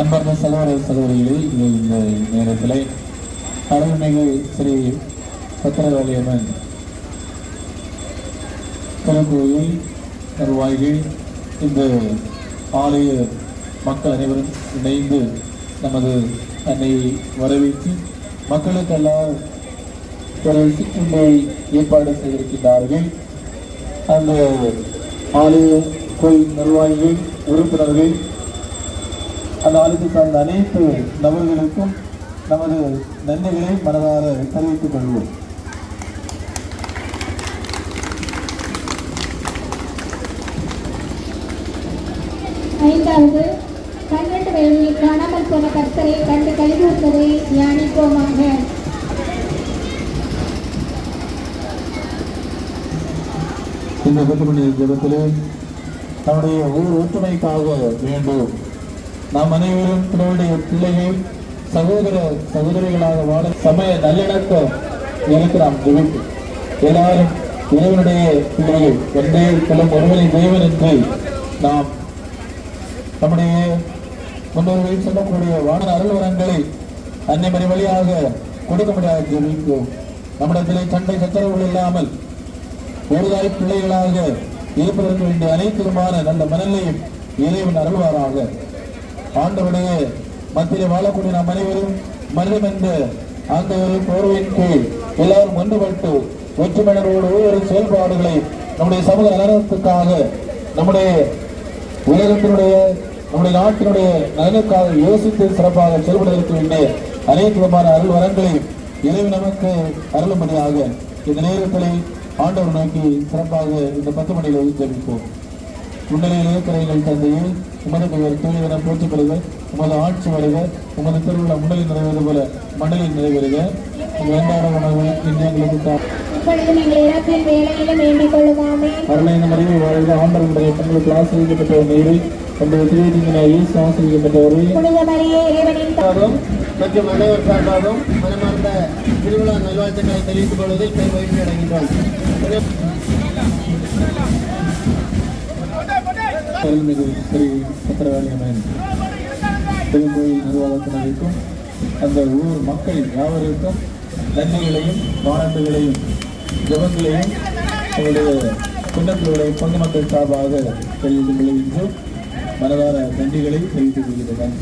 அன்பார்ந்த சகோதர சகோதரிகளே, இந்த நேரத்தில் அருள்மிகு ஸ்ரீ பத்திரகாளியம்மன் திருக்கோயில் நிர்வாகிகள், இந்த ஆலய மக்கள் அனைவரும் இணைந்து நமது அன்னையை வரவேற்று மக்களுக்கெல்லாம் ஒரு சிற்றுண்டியை ஏற்பாடு செய்திருக்கின்றார்கள். அந்த ஆலய கோயில் நிர்வாகிகள், உறுப்பினர்கள், அந்த ஆலயத்தை சார்ந்த அனைத்து நபர்களுக்கும் நமது நன்றிகளை மனதார தெரிவித்துக் கொள்வோம். ஐந்தாவது, 12 வயதில் காணாமல் போன கர்த்தரை கண்டு கைகூர்த்ததை தியானிப்போமாக. இந்த 10 மணி ஜெபத்திலே நம்முடைய ஊர் ஒற்றுமைக்காக வேண்டும். நாம் அனைவரும் நம்முடைய பிள்ளைகள் சகோதர சகோதரிகளாக வாழ சமய நல்லிணக்கம் எனக்கு நாம் ஜெபிப்போம். எல்லாரும் இறைவனுடைய பிள்ளைகள், ஒன்றே குலம் ஒருவனை தேவன் என்று நாம் நம்முடைய முன்னோர்கள் சொல்லக்கூடிய வான அருள்வரங்களை அன்னை மணி வழியாக கொடுக்க முடியாது ஜெபிப்போம். நம்மிடத்திலே சண்டை சச்சரவுகள் இல்லாமல் ஒருதாய் பிள்ளைகளாக இருப்பதற்கு வேண்டிய அனைத்துமான நல்ல மனநிலையும் இறைவன் அருள்வாராக. ஆண்டவருடைய மத்தியிலே வாழக்கூடிய நாம் அனைவரும் மனிதம் என்ற அந்த ஒரு போர்வையின் கீழ் எல்லாரும் ஒன்றுபட்டு ஒற்றுமையோடு ஒவ்வொரு செயல்பாடுகளை நம்முடைய சமூக நலனத்துக்காக, நம்முடைய உலகத்தினுடைய, நம்முடைய நாட்டினுடைய நலனுக்காக யோசித்து சிறப்பாக செயல்படுவதற்கு வேண்டிய அனைத்து விதமான அருள் வரங்களையும் இறைவன் நமக்கு அருளும்படியாக இந்த நேரத்தில் ஆண்டவர் நோக்கி சிறப்பாக இந்த 10 மணியில் ஜெபிப்போம். முன்னிலையில் இருக்கிற எங்கள் தந்தையை உமது பெயர் தூயதென போற்றுகிறது, உமது ஆட்சி வருக, உமது திருவிழா முன்னலில் நிறைவேறு போல மண்டலில் நிறைவேறுக. உங்கள் அன்றாட உணவு இன்று எங்களுக்கு இப்பொழுதும் எங்கள் இறப்பின் வேலையிலும் வேண்டிக் கொள்ளுமாமே. அருளைந்த மரியை வாழ்க ஆண்டவருடைய பெண்களுக்கு ஆசிரியப்பட்ட நீரை உங்களுடைய திருவிதிங்கின இயேசு ஆசிரியப்பட்டவரே. புனித மரியே இறைவனின் மற்றும் அனைவர் சார்பாகவும் மனமார்ந்த திருவிழா நல்வாழ்த்துக்களை தெரிவித்துக் கொள்வதில் பெரும் மகிழ்ச்சி அடைகின்றோம். அருள்மிகு ஸ்ரீ சத்திரகாளி அம்மன் திருக்கோயில் நிர்வாகத்தினருக்கும் அந்த ஊர் மக்கள் யாவருக்கும் நன்மைகளையும் பாராட்டுகளையும் ஜபங்களையும் எங்களுடைய குன்னத்தூருடைய பொதுமக்கள் சார்பாக தெரிவித்துக் கொள்கின்றோம். மனதார நன்றிகளை தெரிவித்துக் கொள்கிறேன்.